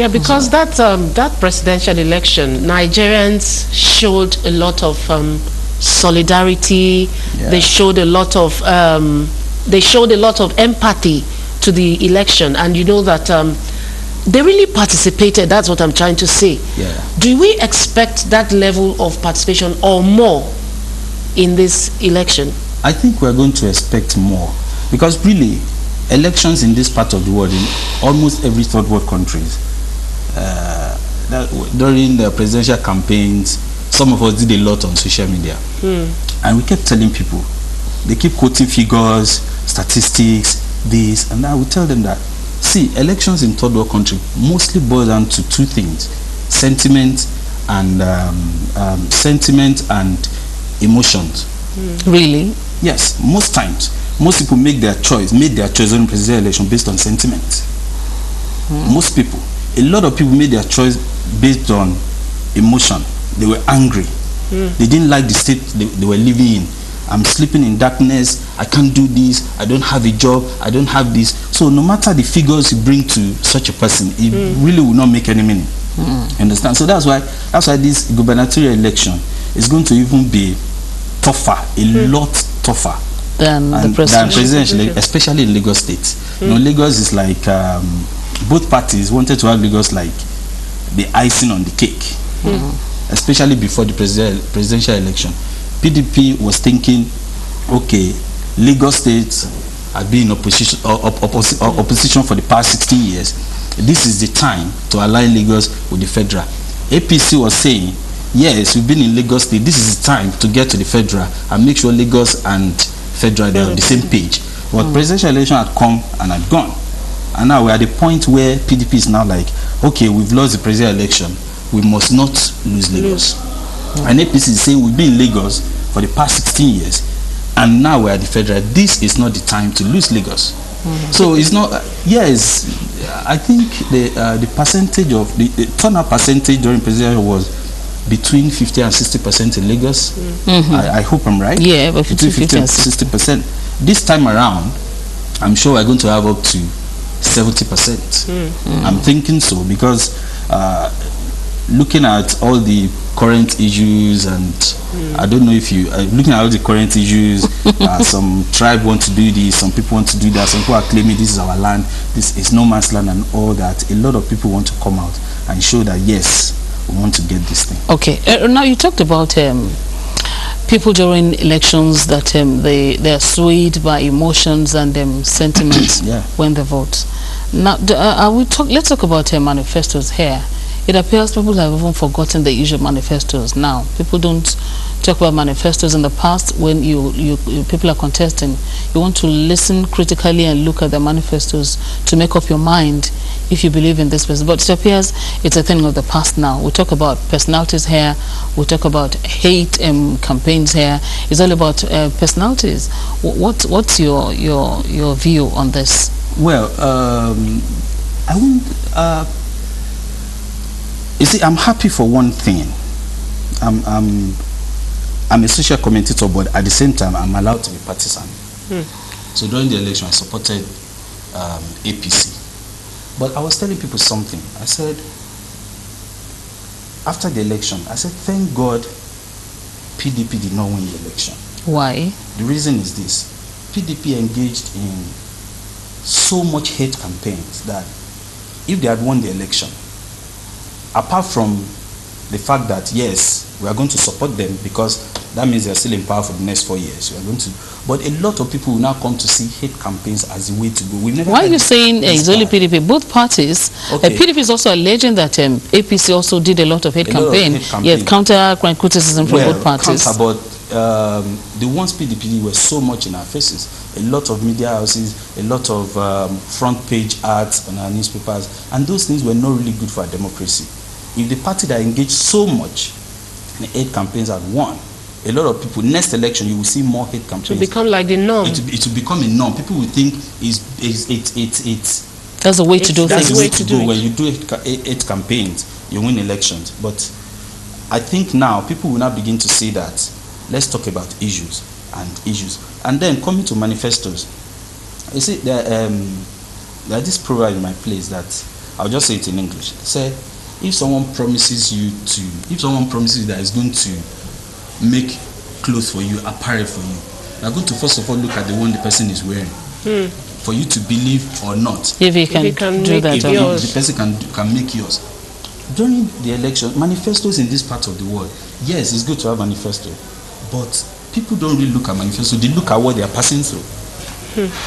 Yeah, because that presidential election, Nigerians showed a lot of solidarity. Yeah. They showed a lot of empathy to the election, and you know that they really participated. That's what I'm trying to say. Yeah. Do we expect that level of participation or more in this election? I think we're going to expect more, because really, elections in this part of the world, in almost every third world countries, during the presidential campaigns, some of us did a lot on social media, and we kept telling people, they keep quoting figures, statistics, this, and I would tell them that, see, elections in third world country mostly boil down to two things: sentiment and emotions. Really? Yes, most times, most people made their choice during presidential election based on sentiment. Most people, a lot of people made their choice based on emotion. They were angry. They didn't like the state they were living in. I'm sleeping in darkness, I can't do this, I don't have a job, I don't have this. So no matter the figures you bring to such a person, it really will not make any meaning. Understand? So that's why this gubernatorial election is going to even be tougher, a lot tougher than the presidential, especially in Lagos State. You know, Lagos is like both parties wanted to have Lagos like the icing on the cake, especially before the presidential election. PDP was thinking, okay, Lagos State had been in opposition for the past 16 years. This is the time to align Lagos with the federal. APC was saying, yes, we've been in Lagos State. This is the time to get to the federal and make sure Lagos and federal are on the same page. But presidential election had come and had gone. And now we're at the point where PDP is now like, okay, we've lost the presidential election. We must not lose Lagos. And APC is saying we've been in Lagos for the past 16 years. And now we're at the federal. This is not the time to lose Lagos. So it's not, yes, I think the percentage of, the turnout percentage during presidential was between 50 and 60% in Lagos. I hope I'm right. Yeah, but between 50 and 60%. This time around, I'm sure we're going to have up to 70%. I'm thinking so, because looking at all the current issues, and I don't know if you looking at all the current issues, some tribe want to do this, some people want to do that, some people are claiming this is our land, this is no man's land and all that. A lot of people want to come out and show that yes, we want to get this thing. Okay, now you talked about people during elections that they are swayed by emotions and sentiments when they vote. Now let's talk about manifestos here. It appears people have even forgotten the issue of manifestos now. People don't talk about manifestos in the past. When people are contesting, you want to listen critically and look at the manifestos to make up your mind if you believe in this person. But it appears it's a thing of the past now. We talk about personalities here. We talk about hate campaigns here. It's all about personalities. What's your view on this? Well, I wouldn't. You see, I'm happy for one thing. I'm a social commentator, but at the same time, I'm allowed to be partisan. So during the election, I supported APC. But I was telling people something. I said, after the election, I said, thank God PDP did not win the election. Why? The reason is this. PDP engaged in so much hate campaigns that if they had won the election, apart from the fact that yes, we are going to support them because that means they are still in power for the next 4 years. We are going to, but a lot of people will now come to see hate campaigns as the way to go. We've never. Why are you saying it's only PDP? Both parties. Okay. PDP is also alleging that APC also did a lot of hate campaign. Yet counter criticism from both parties. But the ones PDP were so much in our faces. A lot of media houses, a lot of front page ads on our newspapers, and those things were not really good for our democracy. If the party that engaged so much in hate campaigns had won, a lot of people, next election, you will see more hate campaigns. It will become like the norm. It will become a norm. People will think it's that's the way to do things. That's the way to do. When you do hate campaigns, you win elections. But I think now people will now begin to say that let's talk about issues. And then coming to manifestos, you see, there is this proverb in my place that I'll just say it in English. Say, if someone promises that is going to make clothes for you, apparel for you, you're going to first of all look at the one the person is wearing. For you to believe or not. If he can do that, the person can make yours. During the election, manifestos in this part of the world, yes, it's good to have manifesto, but people don't really look at manifesto. They look at what they are passing through.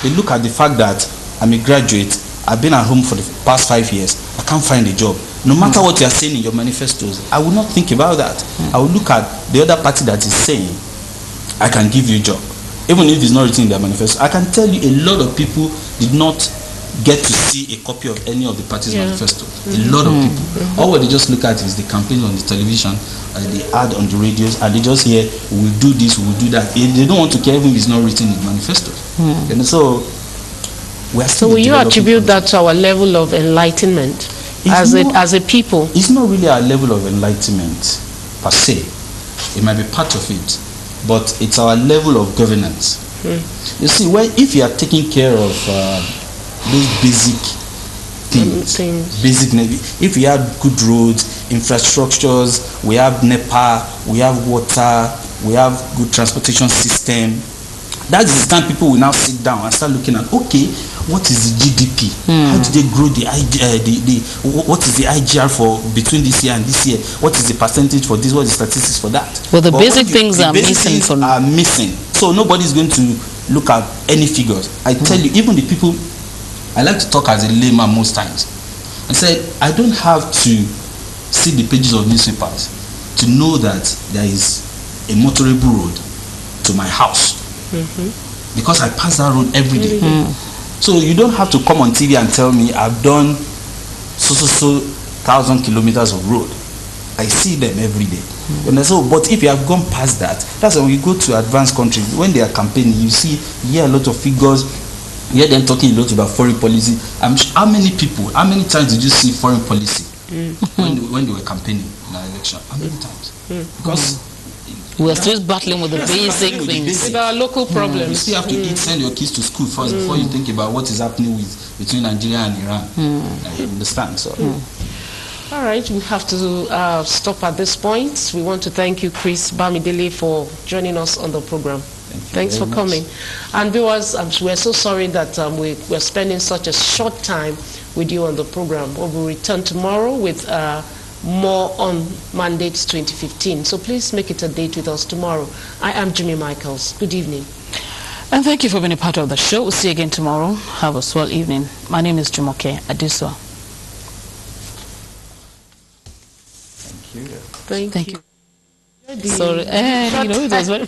They look at the fact that I'm a graduate, I've been at home for the past 5 years, I can't find a job. No matter what you are saying in your manifestos, I will not think about that. I will look at the other party that is saying, I can give you a job. Even if it's not written in their manifesto, I can tell you a lot of people did not get to see a copy of any of the party's manifesto. A lot of people. All what they just look at is the campaign on the television, the ad on the radios, and they just hear, we'll do this, we'll do that. They don't want to care even if it's not written in the manifesto. And so, we are still. So will you attribute that to our level of enlightenment as a people? It's not really our level of enlightenment per se. It might be part of it, but it's our level of governance. You see, if you are taking care of those basic things, if we have good roads, infrastructures, we have NEPA, we have water, we have good transportation system, that's the time people will now sit down and start looking at, okay, what is the GDP? How do they grow what is the IGR for between this year and this year? What is the percentage for this? What is the statistics for that? Well, the basic things are missing. So nobody's going to look at any figures. I tell you, even the people, I like to talk as a layman most times. I said, I don't have to see the pages of newspapers to know that there is a motorable road to my house. Because I pass that road every day. So you don't have to come on TV and tell me I've done so 1,000 kilometers of road. I see them every day. And so, but if you have gone past that, that's when we go to advanced countries. When they are campaigning, you hear a lot of figures, you hear them talking a lot about foreign policy. How many times did you see foreign policy when they were campaigning in an election? How many times? Because we're still battling with the basic things. With our local problems. You still have to send your kids to school first before you think about what is happening between Nigeria and Iran. You understand? So. All right, we have to stop at this point. We want to thank you, Chris Bamidele, for joining us on the program. Thanks for coming. And viewers, we're so sorry that we're spending such a short time with you on the program. We'll return tomorrow with more on Mandates 2015. So please make it a date with us tomorrow. I am Jimmy Michaels. Good evening. And thank you for being a part of the show. We'll see you again tomorrow. Have a swell evening. My name is Jumoke. Adesua. Thank you. Sorry. It was very...